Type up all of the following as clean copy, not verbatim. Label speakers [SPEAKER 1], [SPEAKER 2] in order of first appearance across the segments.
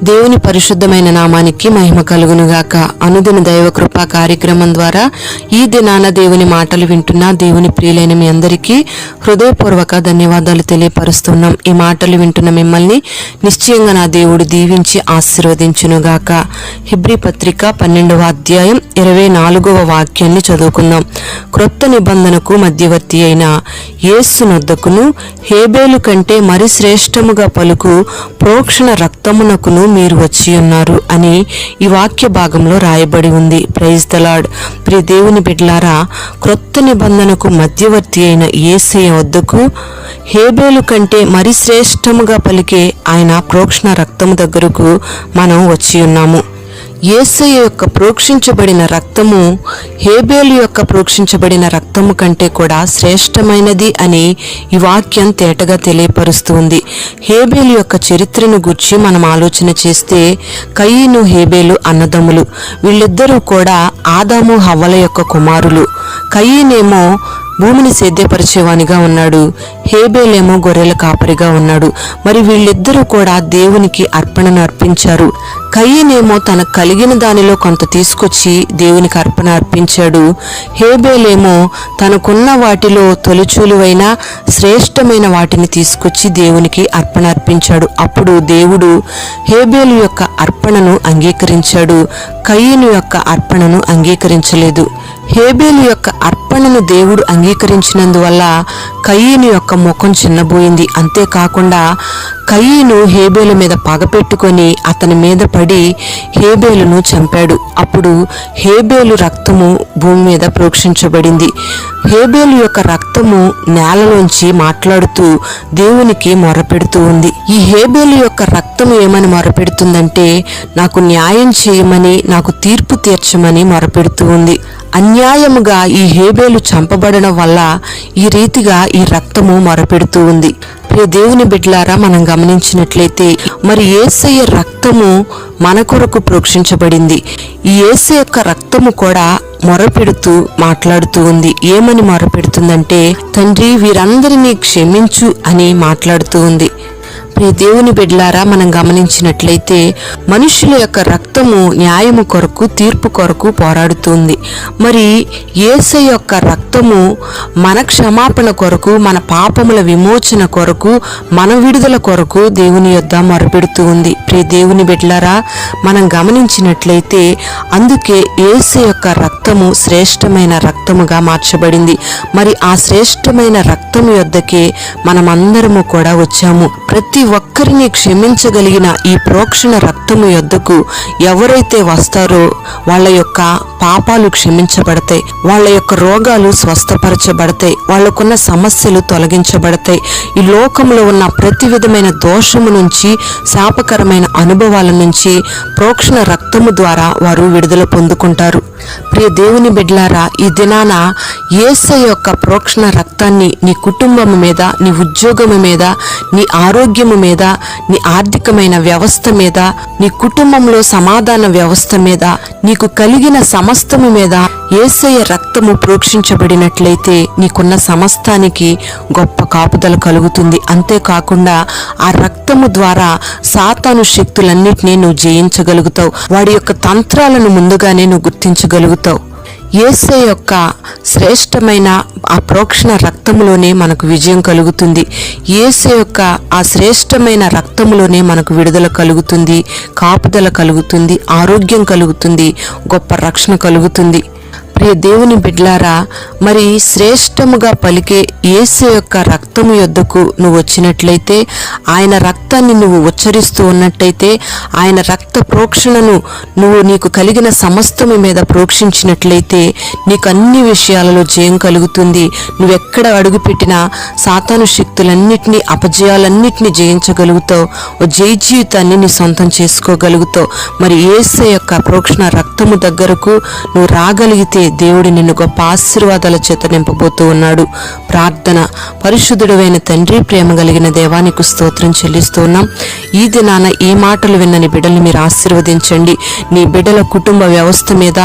[SPEAKER 1] దేవుని పరిశుద్ధమైన నామానికి మహిమ కలుగునుగాక. అనుదిన దైవ కృపా కార్యక్రమం ద్వారా ఈ దినాన దేవుని మాటలు వింటున్న దేవుని ప్రియులైన మీ అందరికీ హృదయపూర్వక ధన్యవాదాలు తెలియపరుస్తున్నాం. ఈ మాటలు వింటున్న మిమ్మల్ని నిశ్చయంగా నా దేవుడు దీవించి ఆశీర్వదించునుగాక. హెబ్రీ పత్రిక 12వ అధ్యాయం 24వ వాక్యాన్ని చదువుకుందాం. క్రొత్త నిబంధనకు మధ్యవర్తి అయిన యేసు నొద్దకును హేబేలు కంటే మరి శ్రేష్టముగా పలుకు ప్రోక్షణ రక్తమునకును మీరు వచ్చి ఉన్నారు అని ఈ వాక్య భాగంలో రాయబడి ఉంది. Praise the lord. ప్రియ దేవుని బిడ్డలారా, క్రొత్త నిబంధనకు మధ్యవర్తి అయిన యేసయ్య వద్దకు హేబేలు కంటే మరి శ్రేష్టముగా పలికే ఆయన ప్రోక్షణ రక్తము దగ్గరకు మనం వచ్చి ఉన్నాము. యేసయ్య యొక్క ప్రోక్షించబడిన రక్తము హేబేలు యొక్క ప్రోక్షించబడిన రక్తము కంటే కూడా శ్రేష్టమైనది అని ఈ వాక్యం తేటగా తెలియపరుస్తుంది. హేబేలు యొక్క చరిత్రను గురించి మనం ఆలోచన చేస్తే, కయీను హేబేలు అన్నదమ్ములు. వీళ్ళిద్దరూ కూడా ఆదాము హవ్వల యొక్క కుమారులు. కయీనేమో భూమిని సేద్యపరిచేవానిగా ఉన్నాడు, హేబేలేమో గొర్రెల కాపరిగా ఉన్నాడు. మరి వీళ్ళిద్దరూ కూడా దేవునికి అర్పణను అర్పించారు. కయీనేమో తనకు కలిగిన దానిలో కొంత తీసుకొచ్చి దేవునికి అర్పణ అర్పించాడు. హేబేలేమో తనకున్న వాటిలో తొలిచూలువైన శ్రేష్టమైన వాటిని తీసుకొచ్చి దేవునికి అర్పణ అర్పించాడు. అప్పుడు దేవుడు హేబేలు యొక్క అర్పణను అంగీకరించాడు, కయీను యొక్క అర్పణను అంగీకరించలేదు. హేబేలు యొక్క అర్పణను దేవుడు అంగీకరించినందువల్ల కయీను యొక్క ముఖం చిన్నబోయింది. అంతేకాకుండా కయీను హేబేలు మీద పగపెట్టుకొని అతని మీద పడి హేబేలును చంపాడు. అప్పుడు హేబేలు రక్తము భూమి మీద ప్రోక్షించబడింది. హేబేలు యొక్క రక్తము నేలలోంచి మాట్లాడుతూ దేవునికి మొరపెడుతూ ఉంది. ఈ హేబేలు యొక్క రక్తము ఏమని మొరపెడుతుందంటే, నాకు న్యాయం చేయమని, నాకు తీర్పు తీర్చమని మొరపెడుతూ ఉంది. అన్యాయముగా ఈ హేబేలు చంపబడడం వల్ల ఈ రీతిగా ఈ రక్తము మొరపెడుతూ ఉంది. ప్రియ దేవుని బిడ్డలారా, మనం గమనించినట్లయితే మరి యేసయ్య రక్తము మన కొరకు ప్రోక్షించబడింది. ఈ యేసయ్య యొక్క రక్తము కూడా మొరపెడుతూ మాట్లాడుతూ ఉంది. ఏమని మొరపెడుతుందంటే, తండ్రి వీరందరినీ క్షమించు అని మాట్లాడుతూ ఉంది. ప్రియ దేవుని బిడ్డలారా, మనం గమనించినట్లయితే మనుషుల యొక్క రక్తము న్యాయము కొరకు, తీర్పు కొరకు పోరాడుతుంది. మరి యేసయ్య యొక్క రక్తము మన క్షమాపణ కొరకు, మన పాపముల విమోచన కొరకు, మన విడుదల కొరకు దేవుని యొద్ద మొరపెడుతూ ఉంది. ప్రియ దేవుని బిడ్డలారా, మనం గమనించినట్లయితే అందుకే యేసయ్య యొక్క రక్తము శ్రేష్టమైన రక్తముగా మార్చబడింది. మరి ఆ శ్రేష్టమైన రక్తము యొద్దకే మనమందరము కూడా వచ్చాము. ప్రతి ఒక్కరిని క్షమించగలిగిన ఈ ప్రోక్షణ రక్తము యొద్దకు ఎవరైతే వస్తారో వాళ్ళ యొక్క పాపాలు క్షమించబడతాయి, వాళ్ళ యొక్క రోగాలు స్వస్థపరచబడతాయి, వాళ్ళకున్న సమస్యలు తొలగించబడతాయి. ఈ లోకంలో ఉన్న ప్రతి విధమైన దోషము నుంచి, శాపకరమైన అనుభవాల నుంచి ప్రోక్షణ రక్తము ద్వారా వారు విడుదల పొందుకుంటారు. ప్రియ దేవుని బిడ్డలారా, ఈ దినాన యేసయ్య యొక్క ప్రోక్షణ రక్తాన్ని నీ కుటుంబము మీద, నీ ఉద్యోగము మీద, నీ ఆరోగ్యము మీద, నీ ఆర్థికమైన వ్యవస్థ మీద, నీ కుటుంబంలో సమాధాన వ్యవస్థ మీద, నీకు కలిగిన సమస్తము మీద యేసయ్య రక్తము ప్రోక్షించబడినట్లయితే నీకున్న సమస్తానికి గొప్ప కాపుదల కలుగుతుంది. అంతేకాకుండా ఆ రక్తము ద్వారా సాతాను శక్తులన్నిటినీ నువ్వు జయించగలుగుతావు. వాడి యొక్క తంత్రాలను ముందుగానే నువ్వు గుర్తించగలుగుతావు. యేసయ్య యొక్క శ్రేష్టమైన ఆ ప్రోక్షణ రక్తములోనే మనకు విజయం కలుగుతుంది. యేసయ్య యొక్క ఆ శ్రేష్టమైన రక్తములోనే మనకు విడుదల కలుగుతుంది, కాపుదల కలుగుతుంది, ఆరోగ్యం కలుగుతుంది, గొప్ప రక్షణ కలుగుతుంది. ప్రియ దేవుని బిడ్డలారా, మరి శ్రేష్టముగా పలికే యేసు యొక్క రక్తము యొద్దకు నువ్వు వచ్చినట్లయితే, ఆయన రక్తాన్ని నువ్వు ఉచ్చరిస్తూ ఉన్నట్టయితే, ఆయన రక్త ప్రోక్షణను నువ్వు నీకు కలిగిన సమస్తము మీద ప్రోక్షించినట్లయితే నీకు అన్ని విషయాలలో జయం కలుగుతుంది. నువ్వెక్కడ అడుగుపెట్టినా సాతాను శక్తులన్నిటినీ, అపజయాలన్నిటినీ జయించగలుగుతావు. ఓ జయ జీవితాన్ని నీ సొంతం చేసుకోగలుగుతావు. మరి యేసు యొక్క ప్రోక్షణ రక్తము దగ్గరకు నువ్వు రాగలిగితే దేవుడు నిన్ను గొప్ప ఆశీర్వాదాల చేత నింపబోతూ ఉన్నాడు. ప్రార్థన. పరిశుద్ధుడైన తండ్రి, ప్రేమ కలిగిన దేవానికి స్తోత్రం చెల్లిస్తూ ఉన్నాం. ఈ దినాన ఈ మాటలు విన్న నీ బిడ్డల్ని మీరు ఆశీర్వదించండి. నీ బిడ్డల కుటుంబ వ్యవస్థ మీద,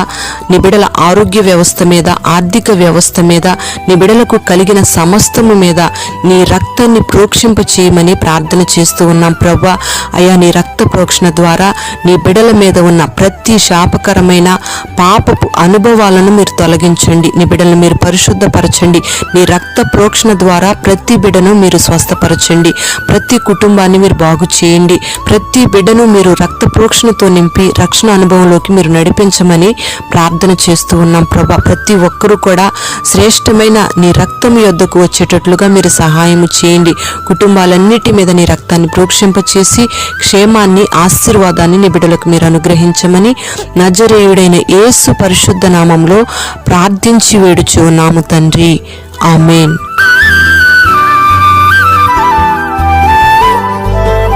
[SPEAKER 1] నీ బిడ్డల ఆరోగ్య వ్యవస్థ మీద, ఆర్థిక వ్యవస్థ మీద, నీ బిడ్డలకు కలిగిన సమస్తము మీద నీ రక్తాన్ని ప్రోక్షింప చేయమని ప్రార్థన చేస్తూ ఉన్నాం ప్రభా. అయ్యా, నీ రక్త ప్రోక్షణ ద్వారా నీ బిడ్డల మీద ఉన్న ప్రతి శాపకరమైన పాపపు అనుభవాలను మీరు తొలగించండి. నీ బిడ్డలను మీరు పరిశుద్ధపరచండి. నీ రక్త ప్రోక్షణ ద్వారా ప్రతి బిడ్డను మీరు స్వస్థపరచండి. ప్రతి కుటుంబాన్ని మీరు బాగు చేయండి. ప్రతి బిడ్డను మీరు రక్త ప్రోక్షణతో నింపి రక్షణ అనుభవంలోకి మీరు నడిపించమని ప్రార్థన చేస్తూ ఉన్నాం ప్రభా. ప్రతి ఒక్కరూ కూడా శ్రేష్టమైన నీ రక్తం యొద్దకు వచ్చేటట్లుగా మీరు సహాయం చేయండి. కుటుంబాలన్నిటి మీద నీ రక్తాన్ని ప్రోక్షింపచేసి క్షేమాన్ని, ఆశీర్వాదాన్ని నీ బిడ్డలకు మీరు అనుగ్రహించమని నజరేయుడైన యేసు పరిశుద్ధ నామంలో ప్రార్థించి వేడుచు ఉన్నాము తండ్రి. ఆమేన్.